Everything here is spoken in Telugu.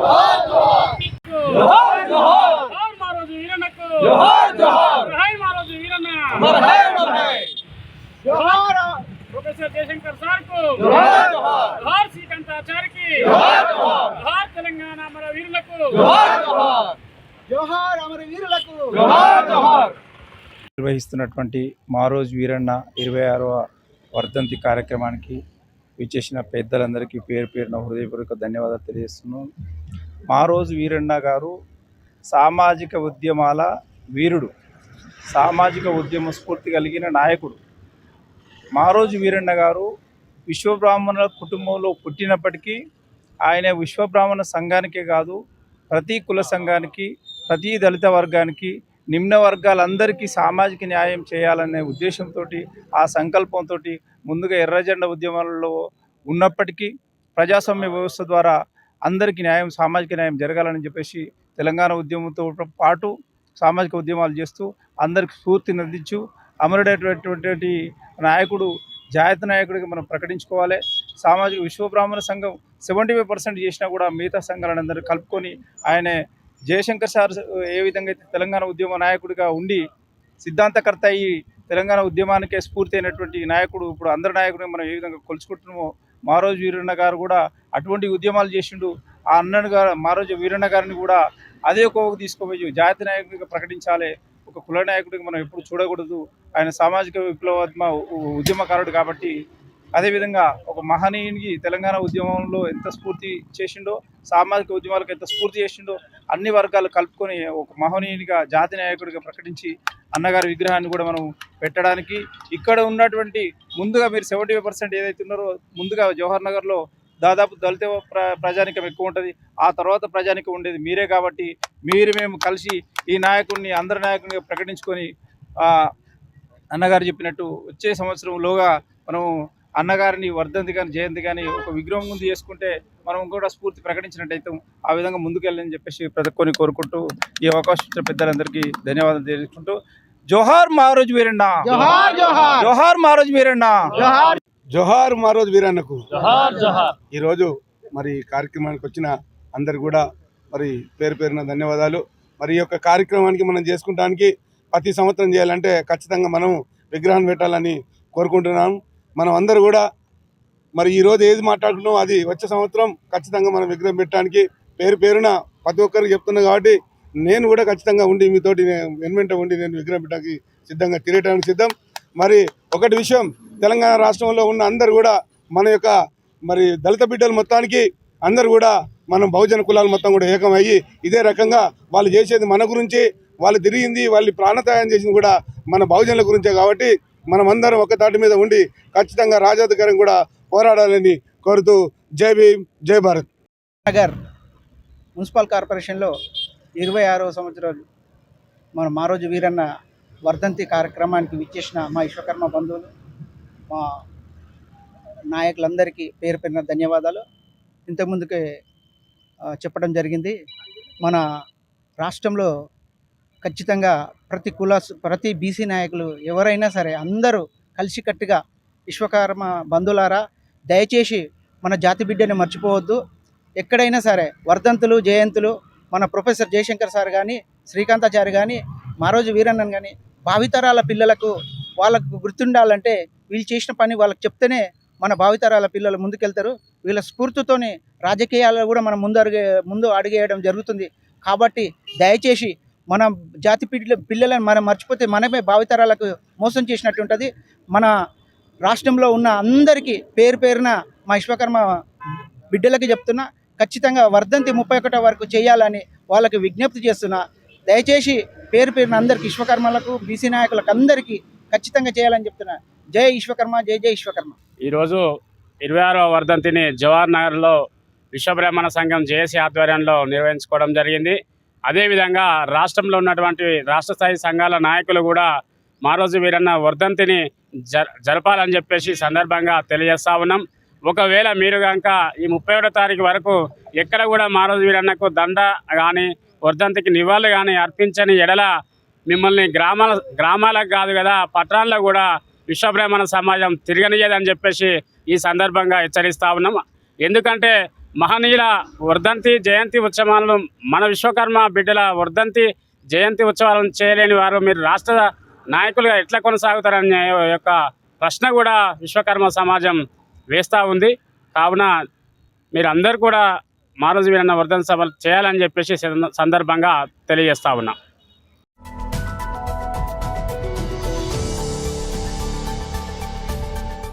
जोहार जोहार महाराज वीरन्नकु जोहार जोहार हाय महाराज वीरन्न अमर है अमर है जोहार प्रोफेसर जयशंकर सर को जोहार जोहार जोहार श्रीकांताचार्य की जोहार जोहार जोहार तेलंगाना अमर वीरुలకు जोहार जोहार जोहार अमर वीरुలకు जोहार जोहार నిర్వహిస్తున్నటువంటి మారోజు వీరన్న 26వ వర్ధంతి కార్యక్రమానికి విచ్చేసిన పెద్దలందరికీ పేరు పేరున హృదయపూర్వక ధన్యవాదాలు తెలియజేస్తున్నాను. మారోజు వీరన్న గారు సామాజిక ఉద్యమాల వీరుడు, సామాజిక ఉద్యమ స్ఫూర్తి కలిగిన నాయకుడు. మారోజు వీరన్న గారు విశ్వబ్రాహ్మణుల కుటుంబంలో పుట్టినప్పటికీ ఆయన విశ్వబ్రాహ్మణ సంఘానికే కాదు, ప్రతి కుల సంఘానికి, ప్రతి దళిత వర్గానికి, నిమ్న వర్గాలందరికీ సామాజిక న్యాయం చేయాలనే ఉద్దేశంతో, ఆ సంకల్పంతో ముందుగా ఎర్రజెండా ఉద్యమాలలో ఉన్నప్పటికీ ప్రజాస్వామ్య వ్యవస్థ ద్వారా అందరికీ న్యాయం, సామాజిక న్యాయం జరగాలని చెప్పేసి తెలంగాణ ఉద్యమంతో పాటు సామాజిక ఉద్యమాలు చేస్తూ అందరికి స్ఫూర్తిని అందించు అమరుడైనటువంటి నాయకుడు, జాతీయ నాయకుడికి మనం ప్రకటించుకోవాలి. సామాజిక విశ్వబ్రాహ్మణ సంఘం 75% చేసినా కూడా మిగతా సంఘాలను అందరూ కలుపుకొని ఆయన జయశంకర్ సార్ ఏ విధంగా అయితే తెలంగాణ ఉద్యమ నాయకుడిగా ఉండి సిద్ధాంతకర్త అయ్యి తెలంగాణ ఉద్యమానికే స్ఫూర్తి అయినటువంటి నాయకుడు, ఇప్పుడు అందరి నాయకుడిని మనం ఏ విధంగా కొలుచుకుంటున్నామో మారోజు వీరన్న గారు కూడా అటువంటి ఉద్యమాలు చేసిండు. ఆ అన్నను గారు మారోజు వీరన్న గారిని కూడా అదే కోవకు తీసుకోపోయి జాతీయ నాయకుడిగా ప్రకటించాలి. ఒక కుల నాయకుడికి మనం ఎప్పుడు చూడకూడదు. ఆయన సామాజిక విప్లవాత్మ ఉద్యమకారుడు కాబట్టి, అదేవిధంగా ఒక మహనీయునికి తెలంగాణ ఉద్యమంలో ఎంత స్ఫూర్తి చేసిండో, సామాజిక ఉద్యమాలకు ఎంత స్ఫూర్తి చేసిండో అన్ని వర్గాలు కలుపుకొని ఒక మహనీయునిగా జాతీయ నాయకుడిగా ప్రకటించి అన్నగారి విగ్రహాన్ని కూడా మనం పెట్టడానికి ఇక్కడ ఉన్నటువంటి ముందుగా మీరు 75% ఏదైతే ఉన్నారో ముందుగా జవహర్ నగర్లో దాదాపు దళిత ప్రజానికం ఎక్కువ ఉంటుంది. ఆ తర్వాత ప్రజానికం ఉండేది మీరే కాబట్టి మేము కలిసి ఈ నాయకుడిని అందరి నాయకుడిగా ప్రకటించుకొని అన్నగారు చెప్పినట్టు వచ్చే సంవత్సరంలోగా మనం అన్నగారిని వర్ధంతి కానీ జయంతి కానీ ఒక విగ్రహం ముందు చేసుకుంటే మనం కూడా స్ఫూర్తి ప్రకటించినట్టయితే ఆ విధంగా ముందుకెళ్ళని చెప్పేసి ప్రతి ఒక్కరిని కోరుకుంటూ ఈ అవకాశం ఇచ్చిన పెద్దలందరికీ ధన్యవాదాలు తెలుసుకుంటూ జోహార్ మారోజు వీరన్న, జోహార్ మారోజు వీరన్న, జోహార్ మారోజు వీరన్నకు జోహార్ జోహార్. ఈరోజు మరి కార్యక్రమానికి వచ్చిన అందరు కూడా మరి పేరు పేరున ధన్యవాదాలు. మరి ఈ యొక్క కార్యక్రమానికి మనం చేసుకుంటానికి ప్రతి సంవత్సరం చేయాలంటే ఖచ్చితంగా మనం విగ్రహాన్ని పెట్టాలని కోరుకుంటున్నాం. మనం అందరూ కూడా మరి ఈరోజు ఏది మాట్లాడుకున్నాం అది వచ్చే సంవత్సరం ఖచ్చితంగా మనం విగ్రహం పెట్టడానికి పేరు పేరున ప్రతి ఒక్కరికి చెప్తున్నాం. కాబట్టి నేను కూడా ఖచ్చితంగా ఉండి మీతోటి వెనువెంట ఉండి నేను విగ్రహం పెట్టడానికి సిద్ధంగా తిరగడానికి సిద్ధం. మరి ఒకటి విషయం, తెలంగాణ రాష్ట్రంలో ఉన్న అందరు కూడా మన యొక్క మరి దళిత బిడ్డలు మొత్తానికి అందరు కూడా మనం బహుజన కులాలు మొత్తం కూడా ఏకమయ్యి ఇదే రకంగా వాళ్ళు చేసేది మన గురించి, వాళ్ళు తిరిగింది వాళ్ళు ప్రాణత్యాగం చేసింది కూడా మన బహుజనుల గురించే. కాబట్టి మనం అందరం ఒక తాటి మీద ఉండి ఖచ్చితంగా రాజాధికారం కూడా పోరాడాలని కోరుతూ జై భీమ్, జై భారత్. నగర్ మున్సిపల్ కార్పొరేషన్లో 26వ సంవత్సరాలు మన మారోజు వీరన్న వర్ధంతి కార్యక్రమానికి విచ్చేసిన మా విశ్వకర్మ బంధువులు, మా నాయకులందరికీ పేరు పేరున ధన్యవాదాలు. ఇంతకుముందుకే చెప్పడం జరిగింది, మన రాష్ట్రంలో ఖచ్చితంగా ప్రతి బీసీ నాయకులు ఎవరైనా సరే అందరూ కలిసికట్టుగా విశ్వకర్మ బంధువులారా దయచేసి మన జాతి బిడ్డని మర్చిపోవద్దు. ఎక్కడైనా సరే వర్ధంతులు జయంతులు మన ప్రొఫెసర్ జయశంకర్ సార్ కానీ, శ్రీకాంతాచారి కానీ, మారోజు వీరన్నన్ కానీ భావితరాల పిల్లలకు వాళ్ళకు గుర్తుండాలంటే వీళ్ళు చేసిన పని వాళ్ళకి చెప్తేనే మన భావితరాల పిల్లలు ముందుకెళ్తారు. వీళ్ళ స్ఫూర్తితోనే రాజకీయాల్లో కూడా మనం ముందు అడుగేయడం జరుగుతుంది. కాబట్టి దయచేసి మన జాతి పిల్లలను మనం మర్చిపోతే మనమే భావితరాలకు మోసం చేసినట్టు ఉంటుంది. మన రాష్ట్రంలో ఉన్న అందరికీ పేరు పేరున మా విశ్వకర్మ బిడ్డలకి చెప్తున్నా, ఖచ్చితంగా వర్ధంతి 31 వరకు చేయాలని వాళ్ళకి విజ్ఞప్తి చేస్తున్నా. దయచేసి పేరు పేరున అందరికీ విశ్వకర్మలకు, బీసీ నాయకులకు అందరికీ ఖచ్చితంగా చేయాలని చెప్తున్నా. జై విశ్వకర్మ, జై జై విశ్వకర్మ. ఈరోజు 26వ వర్ధంతిని జవహర్ నగర్లో విశ్వబ్రాహ్మణ సంఘం జేఏసీ ఆధ్వర్యంలో నిర్వహించుకోవడం జరిగింది. అదేవిధంగా రాష్ట్రంలో ఉన్నటువంటి రాష్ట్ర స్థాయి సంఘాల నాయకులు కూడా మారోజు వీరన్న వర్ధంతిని జరపాలని చెప్పేసి సందర్భంగా తెలియజేస్తా ఉన్నాం. ఒకవేళ మీరు కనుక ఈ 31వ తారీఖు వరకు ఎక్కడ కూడా మారోజు వీరన్నకు దండ కానీ వర్ధంతికి నివాళులు కానీ అర్పించని ఎడల మిమ్మల్ని గ్రామాలకు కాదు కదా పట్టణాల్లో కూడా విశ్వబ్రాహ్మణ సమాజం తిరగనియదని చెప్పేసి ఈ సందర్భంగా హెచ్చరిస్తా ఉన్నాం. ఎందుకంటే మహనీయుల వర్ధంతి జయంతి ఉత్సవాలను మన విశ్వకర్మ బిడ్డల వర్ధంతి జయంతి ఉత్సవాలను చేయలేని వారు మీరు రాష్ట్ర నాయకులుగా ఎట్లా కొనసాగుతారనే యొక్క ప్రశ్న కూడా విశ్వకర్మ సమాజం వేస్తూ ఉంది. కావున మీరందరూ కూడా మారోజు వీరన్న వర్ధంతి సభలు చేయాలని చెప్పేసి సందర్భంగా తెలియజేస్తా ఉన్నాం.